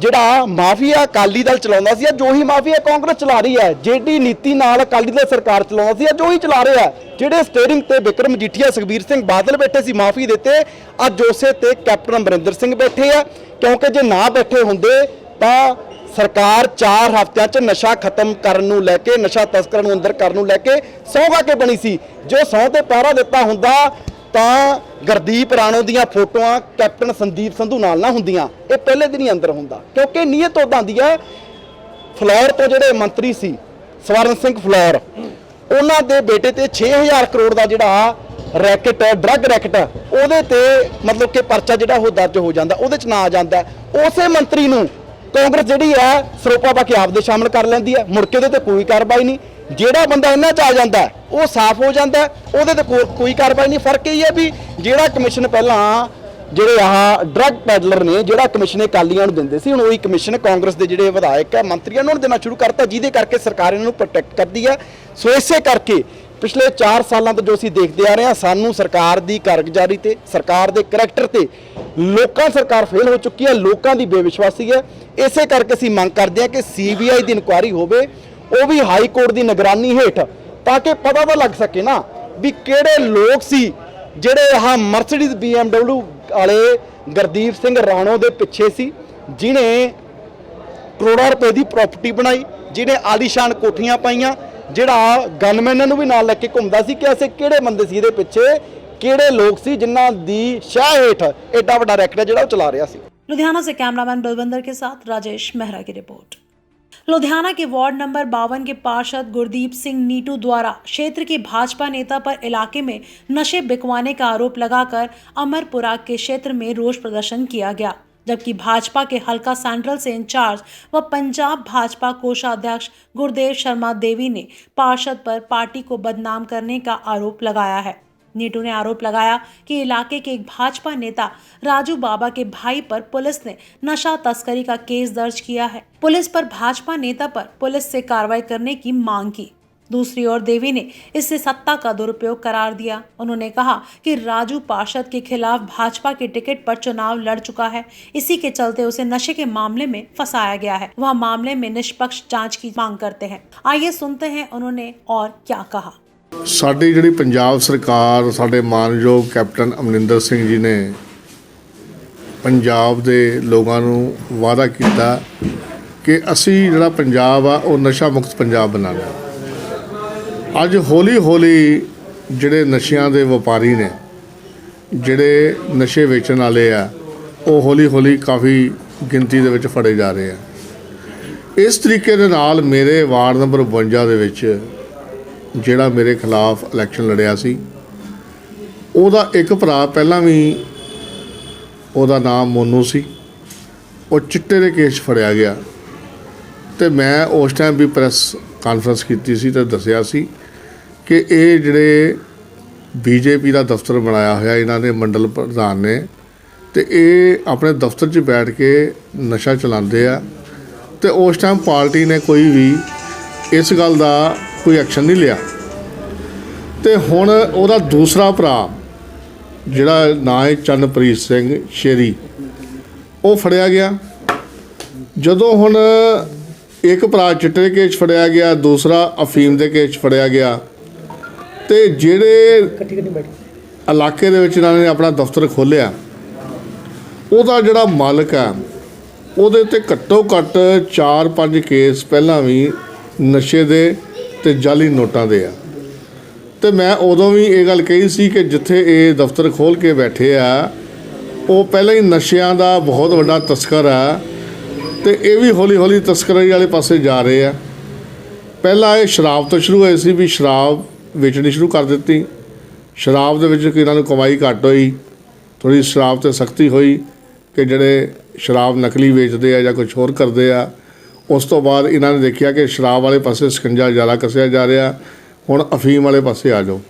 ਜਿਹੜਾ ਮਾਫੀਆ ਅਕਾਲੀ ਦਲ ਚਲਾਉਂਦਾ ਸੀ, ਜੋ ਹੀ ਮਾਫੀਆ ਕਾਂਗਰਸ ਚਲਾ ਰਹੀ ਹੈ। ਜਿਹੜੀ ਨੀਤੀ ਨਾਲ ਅਕਾਲੀ ਦਲ ਸਰਕਾਰ ਚਲਾਉਂਦਾ ਸੀ, ਜੋ ਹੀ ਚਲਾ ਰਿਹਾ। ਜਿਹੜੇ ਸਟੀਅਰਿੰਗ ਤੇ ਵਿਕਰਮ ਮਜੀਠੀਆ, ਸੁਖਬੀਰ ਸਿੰਘ ਬਾਦਲ ਬੈਠੇ ਸੀ ਮਾਫੀ ਦਿੱਤੇ, ਅੱਜ ਉਸੇ ਤੇ ਕੈਪਟਨ ਅਮਰਿੰਦਰ ਸਿੰਘ ਬੈਠੇ ਆ। ਕਿਉਂਕਿ ਜੇ ਨਾ ਬੈਠੇ ਹੁੰਦੇ ਤਾਂ ਸਰਕਾਰ 4 ਹਫ਼ਤਿਆਂ 'ਚ ਨਸ਼ਾ ਖਤਮ ਕਰਨ ਨੂੰ ਲੈ ਕੇ, ਨਸ਼ਾ ਤਸਕਰਾਂ ਨੂੰ ਅੰਦਰ ਕਰਨ ਨੂੰ ਲੈ ਕੇ ਸਹੁੰ ਖਾ ਕੇ ਬਣੀ ਸੀ। ਜੋ ਸਹੁੰ ਤੇ ਪਹਿਰਾ ਦਿੱਤਾ ਹੁੰਦਾ ਤਾਂ ਗੁਰਦੀਪ ਰਾਣੋ ਦੀਆਂ ਫੋਟੋਆਂ ਕੈਪਟਨ ਸੰਦੀਪ ਸੰਧੂ ਨਾਲ ਨਾ ਹੁੰਦੀਆਂ, ਇਹ ਪਹਿਲੇ ਦਿਨ ਹੀ ਅੰਦਰ ਹੁੰਦਾ। ਕਿਉਂਕਿ ਨੀਅਤ ਉਦਾਂ ਦੀ ਹੈ। ਫਲੌਰ ਤੋਂ ਜਿਹੜੇ ਮੰਤਰੀ ਸੀ ਸਵਰਨ ਸਿੰਘ ਫਲੌਰ, ਉਹਨਾਂ ਦੇ ਬੇਟੇ ਤੇ 6000 ਕਰੋੜ ਦਾ ਜਿਹੜਾ ਰੈਕਟ ਹੈ, ਡਰੱਗ ਰੈਕਟ, ਉਹਦੇ ਤੇ ਮਤਲਬ ਕਿ ਪਰਚਾ ਜਿਹੜਾ ਉਹ ਦਰਜ ਹੋ ਜਾਂਦਾ, ਉਹਦੇ 'ਚ ਨਾ ਆ ਜਾਂਦਾ। ਉਸੇ ਮੰਤਰੀ ਨੂੰ ਕਾਂਗਰਸ ਜਿਹੜੀ ਹੈ ਸਰੋਪਾ ਪਾ ਕੇ ਆਪਦੇ ਸ਼ਾਮਲ ਕਰ ਲੈਂਦੀ ਹੈ, ਮੁੜ ਕੇ ਉਹਦੇ ਤੇ ਕੋਈ ਕਾਰਵਾਈ ਨਹੀਂ। ਜਿਹੜਾ ਬੰਦਾ ਇਹਨਾਂ 'ਚ ਆ ਜਾਂਦਾ ਉਹ ਸਾਫ਼ ਹੋ ਜਾਂਦਾ, ਉਹਦੇ ਤੇ ਕੋਈ ਕਾਰਵਾਈ ਨਹੀਂ। ਫਰਕ ਇਹ ਹੈ ਵੀ ਜਿਹੜਾ ਕਮਿਸ਼ਨ ਪਹਿਲਾਂ ਜਿਹੜੇ ਆਹ ਡਰੱਗ ਪੈਡਲਰ ਨੇ, ਜਿਹੜਾ ਕਮਿਸ਼ਨ ਅਕਾਲੀਆਂ ਨੂੰ ਦਿੰਦੇ ਸੀ, ਹੁਣ ਉਹੀ ਕਮਿਸ਼ਨ ਕਾਂਗਰਸ ਦੇ ਜਿਹੜੇ ਵਿਧਾਇਕ ਹੈ, ਮੰਤਰੀਆਂ ਨੂੰ ਦੇਣਾ ਸ਼ੁਰੂ ਕਰਤਾ, ਜਿਹਦੇ ਕਰਕੇ ਸਰਕਾਰ ਇਹਨਾਂ ਨੂੰ ਪ੍ਰੋਟੈਕਟ ਕਰਦੀ ਹੈ। ਸੋ ਇਸੇ ਕਰਕੇ ਪਿਛਲੇ 4 ਸਾਲਾਂ ਤੋਂ ਜੋ ਅਸੀਂ ਦੇਖਦੇ ਆ ਰਹੇ ਹਾਂ, ਸਾਨੂੰ ਸਰਕਾਰ ਦੀ ਕਾਰਗੁਜ਼ਾਰੀ ਤੇ, ਸਰਕਾਰ ਦੇ ਕਰੈਕਟਰ ਤੇ ਲੋਕਾਂ ਸਰਕਾਰ ਫੇਲ ਹੋ ਚੁੱਕੀ ਹੈ, ਲੋਕਾਂ ਦੀ ਬੇਵਿਸ਼ਵਾਸੀ ਹੈ। ਇਸੇ ਕਰਕੇ ਅਸੀਂ ਮੰਗ ਕਰਦੇ ਹਾਂ ਕਿ CBI ਦੀ ਇਨਕੁਆਇਰੀ ਹੋਵੇ, ਉਹ ਵੀ ਹਾਈ ਕੋਰਟ ਦੀ ਨਿਗਰਾਨੀ ਹੇਠ, ਤਾਂ ਕਿ ਪਤਾ ਤਾਂ ਲੱਗ ਸਕੇ ਨਾ ਵੀ ਕਿਹੜੇ ਲੋਕ ਸੀ ਜਿਹੜੇ ਆਹ ਮਰਸੀਡੀਜ਼ BMW ਵਾਲੇ ਗੁਰਦੀਪ ਸਿੰਘ ਰਾਣੋ ਦੇ ਪਿੱਛੇ ਸੀ, ਜਿਹਨੇ ਕਰੋੜਾਂ ਰੁਪਏ ਦੀ ਪ੍ਰਾਪਰਟੀ ਬਣਾਈ, ਜਿਹਨੇ ਆਲੀਸ਼ਾਨ ਕੋਠੀਆਂ ਪਾਈਆਂ, ਜਿਹੜਾ ਗਨਮੈਨਾਂ ਨੂੰ ਵੀ ਨਾਲ ਲੈ ਕੇ ਘੁੰਮਦਾ ਸੀ। ਕਿ ਐਸੇ ਕਿਹੜੇ ਬੰਦੇ ਸੀ ਇਹਦੇ ਪਿੱਛੇ, ਕਿਹੜੇ ਲੋਕ ਸੀ ਜਿਨ੍ਹਾਂ ਦੀ ਸ਼ਾਹ ਹੇਠ ਐਡਾ ਵੱਡਾ ਰੈਕਟ ਜਿਹੜਾ ਉਹ ਚਲਾ ਰਿਹਾ ਸੀ। लुधियाना से कैमरामैन बलविंदर के साथ राजेश मेहरा की रिपोर्ट। लुधियाना के वार्ड नंबर 52 के पार्षद गुरदीप सिंह नीटू द्वारा क्षेत्र के भाजपा नेता पर इलाके में नशे बिकवाने का आरोप लगाकर अमरपुरा के क्षेत्र में रोष प्रदर्शन किया गया, जबकि भाजपा के हल्का सेंट्रल से इंचार्ज व पंजाब भाजपा कोषाध्यक्ष गुरदेव शर्मा देवी ने पार्षद पर पार्टी को बदनाम करने का आरोप लगाया है। नीटू ने आरोप लगाया कि इलाके के एक भाजपा नेता राजू बाबा के भाई पर पुलिस ने नशा तस्करी का केस दर्ज किया है। पुलिस पर भाजपा नेता पर पुलिस से कार्रवाई करने की मांग की। दूसरी ओर देवी ने इसे सत्ता का दुरुपयोग करार दिया। उन्होंने कहा कि राजू पार्षद के खिलाफ भाजपा के टिकट पर चुनाव लड़ चुका है, इसी के चलते उसे नशे के मामले में फंसाया गया है। वह मामले में निष्पक्ष जांच की मांग करते हैं। आइए सुनते हैं उन्होंने और क्या कहा। ਸਾਡੀ ਜਿਹੜੀ ਪੰਜਾਬ ਸਰਕਾਰ, ਸਾਡੇ ਮਾਨਯੋਗ ਕੈਪਟਨ ਅਮਰਿੰਦਰ ਸਿੰਘ ਜੀ ਨੇ ਪੰਜਾਬ ਦੇ ਲੋਕਾਂ ਨੂੰ ਵਾਅਦਾ ਕੀਤਾ ਕਿ ਅਸੀਂ ਜਿਹੜਾ ਪੰਜਾਬ ਆ ਉਹ ਨਸ਼ਾ ਮੁਕਤ ਪੰਜਾਬ ਬਣਾਉਣਾ। ਅੱਜ ਹੌਲੀ ਹੌਲੀ ਜਿਹੜੇ ਨਸ਼ਿਆਂ ਦੇ ਵਪਾਰੀ ਨੇ, ਜਿਹੜੇ ਨਸ਼ੇ ਵੇਚਣ ਵਾਲੇ ਆ, ਉਹ ਹੌਲੀ ਹੌਲੀ ਕਾਫੀ ਗਿਣਤੀ ਦੇ ਵਿੱਚ ਫੜੇ ਜਾ ਰਹੇ ਆ। ਇਸ ਤਰੀਕੇ ਦੇ ਨਾਲ ਮੇਰੇ ਵਾਰਡ ਨੰਬਰ 52 ਦੇ ਵਿੱਚ ਜਿਹੜਾ ਮੇਰੇ ਖਿਲਾਫ ਇਲੈਕਸ਼ਨ ਲੜਿਆ ਸੀ, ਉਹਦਾ ਇੱਕ ਭਰਾ ਪਹਿਲਾਂ ਵੀ, ਉਹਦਾ ਨਾਮ ਮੋਨੂ ਸੀ, ਉਹ ਚਿੱਟੇ ਦੇ ਕੇਸ 'ਚ ਫੜਿਆ ਗਿਆ। ਤੇ ਮੈਂ ਉਸ ਟਾਈਮ ਵੀ ਪ੍ਰੈਸ ਕਾਨਫਰੰਸ ਕੀਤੀ ਸੀ ਤੇ ਦੱਸਿਆ ਸੀ ਕਿ ਇਹ ਜਿਹੜੇ ਬੀਜੇਪੀ ਦਾ ਦਫ਼ਤਰ ਬਣਾਇਆ ਹੋਇਆ ਇਹਨਾਂ ਦੇ ਮੰਡਲ ਪ੍ਰਧਾਨ ਨੇ, ਤੇ ਇਹ ਆਪਣੇ ਦਫ਼ਤਰ 'ਚ ਬੈਠ ਕੇ ਨਸ਼ਾ ਚਲਾਉਂਦੇ ਆ। ਤੇ ਉਸ ਟਾਈਮ ਪਾਰਟੀ ਨੇ ਕੋਈ ਵੀ ਇਸ ਗੱਲ ਦਾ ਕੋਈ ਐਕਸ਼ਨ ਨਹੀਂ ਲਿਆ। ਤੇ ਹੁਣ ਉਹਦਾ ਦੂਸਰਾ ਭਰਾ ਜਿਹੜਾ ਨਾਂ ਹੈ ਚੰਨਪ੍ਰੀਤ ਸਿੰਘ ਸ਼ੇਰੀ, ਉਹ ਫੜਿਆ ਗਿਆ। ਜਦੋਂ ਹੁਣ ਇੱਕ ਭਰਾ ਚਿੱਟੇ ਦੇ ਕੇਸ 'ਚ ਫੜਿਆ ਗਿਆ, ਦੂਸਰਾ ਅਫੀਮ ਦੇ ਕੇਸ 'ਚ ਫੜਿਆ ਗਿਆ। ਤੇ ਜਿਹੜੇ ਇਲਾਕੇ ਦੇ ਵਿੱਚ ਇਹਨਾਂ ਨੇ ਆਪਣਾ ਦਫ਼ਤਰ ਖੋਲ੍ਹਿਆ, ਉਹਦਾ ਜਿਹੜਾ ਮਾਲਕ ਆ ਉਹਦੇ ਤੇ ਘੱਟੋ ਘੱਟ 4-5 ਕੇਸ ਪਹਿਲਾਂ ਵੀ ਨਸ਼ੇ ਦੇ ਤੇ ਜਾਲੀ ਨੋਟਾਂ ਦੇ ਆ। ਤੇ ਮੈਂ ਉਦੋਂ ਵੀ ਇਹ ਗੱਲ ਕਹੀ ਸੀ ਕਿ ਜਿੱਥੇ ਇਹ ਦਫ਼ਤਰ ਖੋਲ੍ਹ ਕੇ ਬੈਠੇ ਆ, ਉਹ ਪਹਿਲਾਂ ਹੀ ਨਸ਼ਿਆਂ ਦਾ ਬਹੁਤ ਵੱਡਾ ਤਸਕਰ ਆ, ਤੇ ਇਹ ਵੀ ਹੌਲੀ ਹੌਲੀ ਤਸਕਰੀ ਵਾਲੇ ਪਾਸੇ ਜਾ ਰਹੇ ਆ। ਪਹਿਲਾਂ ਇਹ ਸ਼ਰਾਬ ਤੋਂ ਸ਼ੁਰੂ ਹੋਏ ਸੀ, ਵੀ ਸ਼ਰਾਬ ਵੇਚਣੀ ਸ਼ੁਰੂ ਕਰ ਦਿੱਤੀ। ਸ਼ਰਾਬ ਦੇ ਵਿੱਚ ਇਹਨਾਂ ਨੂੰ ਕਮਾਈ ਘੱਟ ਹੋਈ, ਥੋੜ੍ਹੀ ਸ਼ਰਾਬ 'ਤੇ ਸਖਤੀ ਹੋਈ ਕਿ ਜਿਹੜੇ ਸ਼ਰਾਬ ਨਕਲੀ ਵੇਚਦੇ ਆ ਜਾਂ ਕੁਛ ਹੋਰ ਕਰਦੇ ਆ। ਉਸ ਤੋਂ ਬਾਅਦ ਇਹਨਾਂ ਨੇ ਦੇਖਿਆ ਕਿ ਸ਼ਰਾਬ ਵਾਲੇ ਪਾਸੇ ਸਕੰਜਾ ਜ਼ਿਆਦਾ ਕੱਸਿਆ ਜਾ ਰਿਹਾ, ਹੁਣ ਅਫੀਮ ਵਾਲੇ ਪਾਸੇ ਆ ਜਾਓ।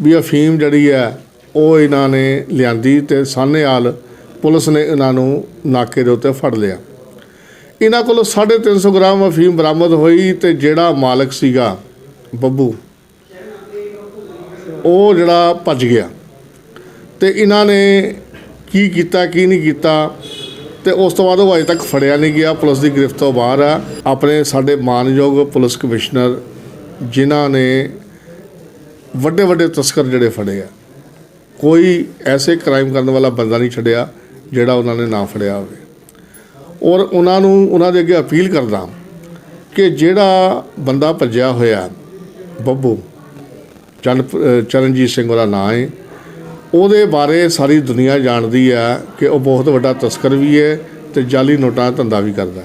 ਵੀ ਅਫੀਮ ਜਿਹੜੀ ਹੈ ਉਹ ਇਹਨਾਂ ਨੇ ਲਿਆਂਦੀ ਤੇ ਸਾਹਨੇਵਾਲ ਪੁਲਿਸ ਨੇ ਇਹਨਾਂ ਨੂੰ ਨਾਕੇ ਦੇ ਉੱਤੇ ਫੜ ਲਿਆ। ਇਹਨਾਂ ਕੋਲੋਂ 350 ਗ੍ਰਾਮ ਅਫੀਮ ਬਰਾਮਦ ਹੋਈ। ਤੇ ਜਿਹੜਾ ਮਾਲਕ ਸੀਗਾ ਬੱਬੂ, ਉਹ ਜਿਹੜਾ ਭੱਜ ਗਿਆ। ਤੇ ਇਹਨਾਂ ਨੇ ਕੀ ਕੀਤਾ ਕੀ ਨਹੀਂ ਕੀਤਾ, ਤੇ ਉਸ ਤੋਂ ਬਾਅਦ ਉਹ ਅਜੇ ਤੱਕ ਫੜਿਆ ਨਹੀਂ ਗਿਆ, ਪੁਲਿਸ ਦੀ ਗ੍ਰਿਫਤ ਤੋਂ ਬਾਹਰ ਆ। ਆਪਣੇ ਸਾਡੇ ਮਾਨਯੋਗ ਪੁਲਿਸ ਕਮਿਸ਼ਨਰ ਜਿਨ੍ਹਾਂ ਨੇ ਵੱਡੇ ਵੱਡੇ ਤਸਕਰ ਜਿਹੜੇ ਫੜੇ ਆ, ਕੋਈ ਐਸੇ ਕ੍ਰਾਈਮ ਕਰਨ ਵਾਲਾ ਬੰਦਾ ਨਹੀਂ ਛੱਡਿਆ ਜਿਹੜਾ ਉਹਨਾਂ ਨੇ ਨਾ ਫੜਿਆ ਹੋਵੇ। ਔਰ ਉਹਨਾਂ ਦੇ ਅੱਗੇ ਅਪੀਲ ਕਰਦਾ ਕਿ ਜਿਹੜਾ ਬੰਦਾ ਭੱਜਿਆ ਹੋਇਆ ਬੱਬੂ, ਚਰਨਜੀਤ ਸਿੰਘ ਉਹਦਾ ਨਾਂ ਹੈ, ਉਹਦੇ ਬਾਰੇ ਸਾਰੀ ਦੁਨੀਆ ਜਾਣਦੀ ਹੈ ਕਿ ਉਹ ਬਹੁਤ ਵੱਡਾ ਤਸਕਰ ਵੀ ਹੈ ਤੇ ਜਾਲੀ ਨੋਟਾਂ ਦਾ ਧੰਦਾ ਵੀ ਕਰਦਾ।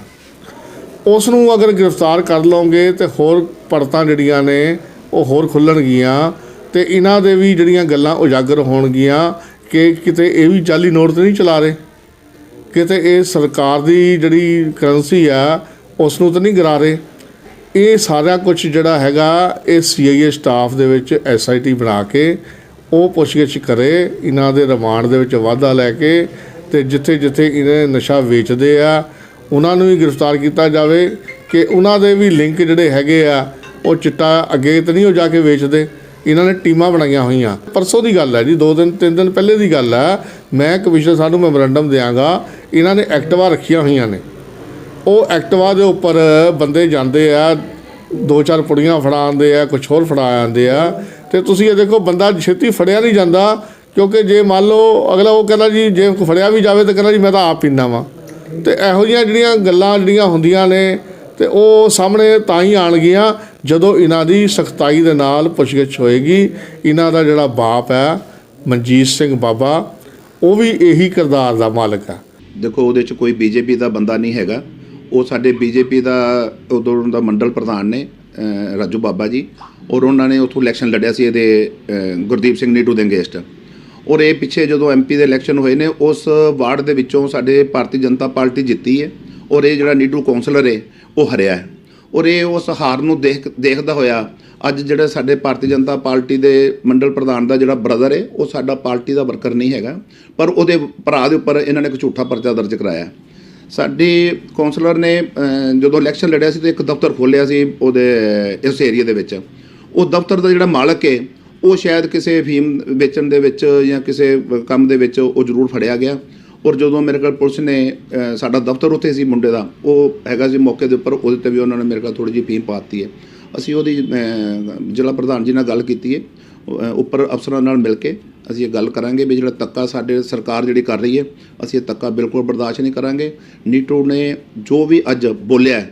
ਉਸ ਨੂੰ ਅਗਰ ਗ੍ਰਿਫਤਾਰ ਕਰ ਲਓਗੇ ਤੇ ਹੋਰ ਪੜਤਾਂ ਜਿਹੜੀਆਂ ਨੇ ਉਹ ਹੋਰ ਖੁੱਲ੍ਹਣਗੀਆਂ, ਤੇ ਇਹਨਾਂ ਦੇ ਵੀ ਜਿਹੜੀਆਂ ਗੱਲਾਂ ਉਜਾਗਰ ਹੋਣਗੀਆਂ ਕਿ ਕਿਤੇ ਇਹ ਵੀ ਜਾਲੀ ਨੋਟ ਤਾਂ ਨਹੀਂ ਚਲਾ ਰਹੇ, ਕਿਤੇ ਇਹ ਸਰਕਾਰ ਦੀ ਜਿਹੜੀ ਕਰੰਸੀ ਆ ਉਸ ਨੂੰ ਤਾਂ ਨਹੀਂ ਗਿਰਾ ਰਹੇ। ਇਹ ਸਾਰਾ ਕੁਝ ਜਿਹੜਾ ਹੈਗਾ ਇਹ CIA ਸਟਾਫ ਦੇ ਵਿੱਚ SIT ਬਣਾ ਕੇ ਉਹ ਪੁੱਛਗਿੱਛ ਕਰੇ, ਇਹਨਾਂ ਦੇ ਰਿਮਾਂਡ ਦੇ ਵਿੱਚ ਵਾਧਾ ਲੈ ਕੇ, ਤੇ ਜਿੱਥੇ ਜਿੱਥੇ ਇਹਨੇ ਨਸ਼ਾ ਵੇਚਦੇ ਆ ਉਹਨਾਂ ਨੂੰ ਵੀ ਗ੍ਰਿਫਤਾਰ ਕੀਤਾ ਜਾਵੇ ਕਿ ਉਹਨਾਂ ਦੇ ਵੀ ਲਿੰਕ ਜਿਹੜੇ ਹੈਗੇ ਆ ਉਹ ਚਿੱਟਾ ਅੱਗੇ ਤਾਂ ਨਹੀਂ ਉਹ ਜਾ ਕੇ ਵੇਚਦੇ। ਇਹਨਾਂ ਨੇ ਟੀਮਾਂ ਬਣਾਈਆਂ ਹੋਈਆਂ। ਪਰਸੋਂ ਦੀ ਗੱਲ ਹੈ ਜੀ, 2-3 ਦਿਨ ਪਹਿਲੇ ਦੀ ਗੱਲ ਹੈ। ਮੈਂ ਕਮਿਸ਼ਨਰ ਸਾਹਿਬ ਨੂੰ ਮੈਮੋਰੈਂਡਮ ਦਿਆਂਗਾ। ਇਹਨਾਂ ਨੇ ਐਕਟਿਵਾ ਰੱਖੀਆਂ ਹੋਈਆਂ ਨੇ, ਉਹ ਐਕਟਿਵਾ ਦੇ ਉੱਪਰ ਬੰਦੇ ਜਾਂਦੇ ਆ, 2-4 ਪੁੜੀਆਂ ਫੜਾ ਆਉਂਦੇ ਆ, ਕੁਛ ਹੋਰ ਫੜਾ ਆਉਂਦੇ ਆ। ਤੇ ਤੁਸੀਂ ਇਹ ਦੇਖੋ, ਬੰਦਾ ਛੇਤੀ ਫੜਿਆ ਨਹੀਂ ਜਾਂਦਾ, ਕਿਉਂਕਿ ਜੇ ਮੰਨ ਲਓ ਅਗਲਾ ਉਹ ਕਹਿੰਦਾ ਜੀ ਜੇ ਫੜਿਆ ਵੀ ਜਾਵੇ ਤਾਂ ਕਹਿੰਦਾ ਜੀ ਮੈਂ ਤਾਂ ਆਪ ਪੀਂਦਾ ਵਾਂ। ਤੇ ਇਹੋ ਜਿਹੀਆਂ ਜਿਹੜੀਆਂ ਗੱਲਾਂ ਜਿਹੜੀਆਂ ਹੁੰਦੀਆਂ ਨੇ ਤੇ ਉਹ ਸਾਹਮਣੇ ਤਾਂ ਹੀ ਆਉਣਗੀਆਂ ਜਦੋਂ ਇਹਨਾਂ ਦੀ ਸਖਤਾਈ ਦੇ ਨਾਲ ਪੁੱਛਗਿੱਛ ਹੋਏਗੀ। ਇਹਨਾਂ ਦਾ ਜਿਹੜਾ ਬਾਪ ਹੈ ਮਨਜੀਤ ਸਿੰਘ ਬਾਬਾ, ਉਹ ਵੀ ਇਹੀ ਕਿਰਦਾਰ ਦਾ ਮਾਲਕ ਹੈ। ਦੇਖੋ ਉਹਦੇ 'ਚ ਕੋਈ ਬੀਜੇਪੀ ਦਾ ਬੰਦਾ ਨਹੀਂ ਹੈਗਾ। ਉਹ ਸਾਡੇ ਬੀਜੇਪੀ ਦਾ ਉਦੋਂ ਦਾ ਮੰਡਲ ਪ੍ਰਧਾਨ ਨੇ ਰਾਜੂ ਬਾਬਾ ਜੀ, ਔਰ ਉਹਨਾਂ ਨੇ ਉੱਥੋਂ ਇਲੈਕਸ਼ਨ ਲੜਿਆ ਸੀ ਇਹਦੇ ਗੁਰਦੀਪ ਸਿੰਘ ਨੀਟੂ ਦੇ ਅਗੇਂਸਟ। ਔਰ ਇਹ ਪਿੱਛੇ ਜਦੋਂ MP ਦੇ ਇਲੈਕਸ਼ਨ ਹੋਏ ਨੇ ਉਸ ਵਾਰਡ ਦੇ ਵਿੱਚੋਂ ਸਾਡੇ ਭਾਰਤੀ ਜਨਤਾ ਪਾਰਟੀ ਜਿੱਤੀ ਹੈ, ਔਰ ਇਹ ਜਿਹੜਾ ਨੀਟੂ ਕੌਂਸਲਰ ਹੈ ਉਹ ਹਰਿਆ ਹੈ। ਔਰ ਇਹ ਉਸ ਹਾਰ ਨੂੰ ਦੇਖਦਾ ਹੋਇਆ ਅੱਜ ਜਿਹੜਾ ਸਾਡੇ ਭਾਰਤੀ ਜਨਤਾ ਪਾਰਟੀ ਦੇ ਮੰਡਲ ਪ੍ਰਧਾਨ ਦਾ ਜਿਹੜਾ ਬ੍ਰਦਰ ਹੈ ਉਹ ਸਾਡਾ ਪਾਰਟੀ ਦਾ ਵਰਕਰ ਨਹੀਂ ਹੈਗਾ, ਪਰ ਉਹਦੇ ਭਰਾ ਦੇ ਉੱਪਰ ਇਹਨਾਂ ਨੇ ਇੱਕ ਝੂਠਾ ਪਰਚਾ ਦਰਜ ਕਰਾਇਆ। ਸਾਡੇ ਕੌਂਸਲਰ ਨੇ ਜਦੋਂ ਇਲੈਕਸ਼ਨ ਲੜਿਆ ਸੀ ਤਾਂ ਇੱਕ ਦਫ਼ਤਰ ਖੋਲ੍ਹਿਆ ਸੀ ਉਹਦੇ ਇਸ ਏਰੀਆ ਦੇ ਵਿੱਚ। ਉਹ ਦਫ਼ਤਰ ਦਾ ਜਿਹੜਾ ਮਾਲਕ ਹੈ ਉਹ ਸ਼ਾਇਦ ਕਿਸੇ ਅਫੀਮ ਵੇਚਣ ਦੇ ਵਿੱਚ ਜਾਂ ਕਿਸੇ ਕੰਮ ਦੇ ਵਿੱਚ ਉਹ ਜ਼ਰੂਰ ਫੜਿਆ ਗਿਆ। ਔਰ ਜਦੋਂ ਮੇਰੇ ਕੋਲ ਪੁਲਿਸ ਨੇ ਸਾਡਾ ਦਫ਼ਤਰ ਉੱਥੇ ਸੀ ਮੁੰਡੇ ਦਾ, ਉਹ ਹੈਗਾ ਸੀ ਮੌਕੇ ਦੇ ਉੱਪਰ, ਉਹਦੇ 'ਤੇ ਵੀ ਉਹਨਾਂ ਨੇ ਮੇਰੇ ਕੋਲ ਥੋੜ੍ਹੀ ਜਿਹੀ ਫੀਮ ਪਾ ਦਿੱਤੀ ਹੈ। ਅਸੀਂ ਉਹਦੀ ਜ਼ਿਲ੍ਹਾ ਪ੍ਰਧਾਨ ਜੀ ਨਾਲ ਗੱਲ ਕੀਤੀ ਹੈ, ਉੱਪਰ ਅਫਸਰਾਂ ਨਾਲ ਮਿਲ ਕੇ ਅਸੀਂ ਇਹ ਗੱਲ ਕਰਾਂਗੇ ਵੀ ਜਿਹੜਾ ਧੱਕਾ ਸਾਡੇ ਸਰਕਾਰ ਜਿਹੜੀ ਕਰ ਰਹੀ ਹੈ ਅਸੀਂ ਇਹ ਧੱਕਾ ਬਿਲਕੁਲ ਬਰਦਾਸ਼ਤ ਨਹੀਂ ਕਰਾਂਗੇ। ਨੀਟੂ ਨੇ ਜੋ ਵੀ ਅੱਜ ਬੋਲਿਆ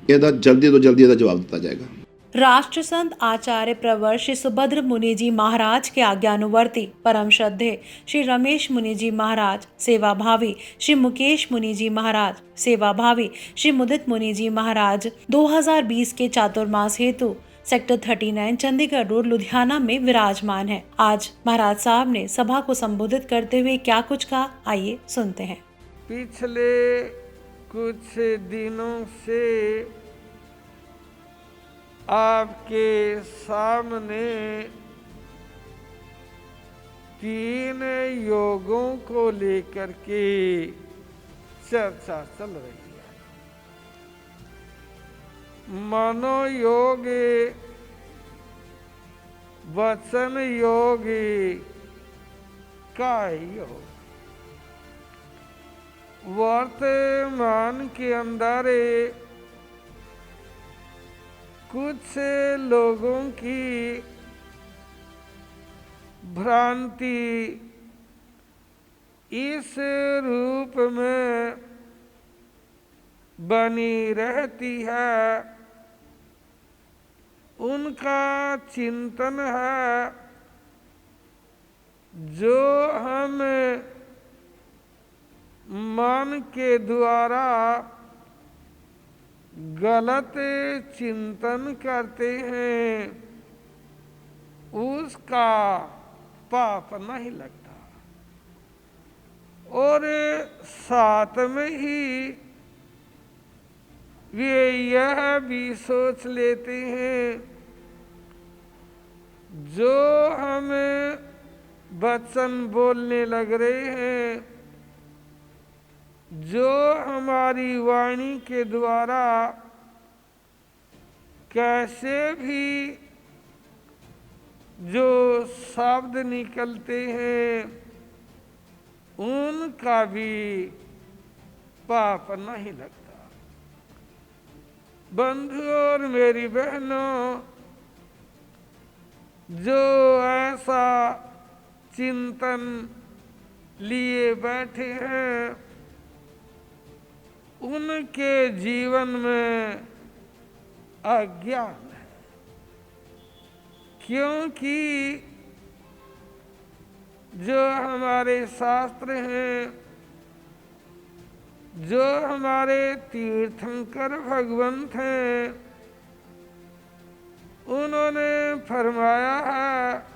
ਇਹਦਾ ਜਲਦੀ ਤੋਂ ਜਲਦੀ ਇਹਦਾ ਜਵਾਬ ਦਿੱਤਾ ਜਾਏਗਾ। राष्ट्र संत आचार्य प्रवर श्री सुभद्र मुनि जी महाराज के आज्ञानुवर्ती परम श्रद्धे श्री रमेश मुनि जी महाराज, सेवा भावी श्री मुकेश मुनि जी महाराज, सेवा भावी श्री मुदित मुनि जी महाराज 2020 के चातुर्मास हेतु सेक्टर 39 चंडीगढ़ रोड लुधियाना में विराजमान है। आज महाराज साहब ने सभा को संबोधित करते हुए क्या कुछ कहा, आइए सुनते हैं। पिछले कुछ दिनों से आपके सामने 3 योगों को लेकर के चर्चा चल रही है। मनोयोग, वचन योग, काय योग। वर्तमान के अंदर कुछ लोगों की भ्रांति इस रूप में बनी रहती है, उनका चिंतन है जो हम मन के द्वारा गलत चिंतन करते हैं उसका पाप नहीं लगता। और साथ में ही वे यह भी सोच लेते हैं जो हम वचन बोलने लग रहे हैं, जो हमारी वाणी के द्वारा कैसे भी जो शब्द निकलते हैं उनका भी पाप नहीं लगता। बंधु और मेरी बहनों, जो ऐसा चिंतन लिए बैठे हैं उनके जीवन में अज्ञान है, क्योंकि जो हमारे शास्त्र हैं, जो हमारे तीर्थंकर भगवंत हैं, उन्होंने फरमाया है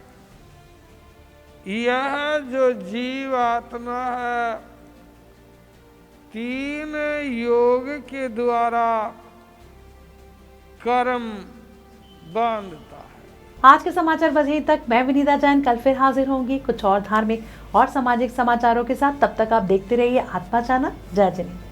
यह जो जीवात्मा है 3 योग के द्वारा कर्म बांधता है। आज के समाचार बस यहीं तक। मैं विनीता जैन कल फिर हाजिर होंगी कुछ और धार्मिक और सामाजिक समाचारों के साथ। तब तक आप देखते रहिए आत्मा चैनल। जय जय।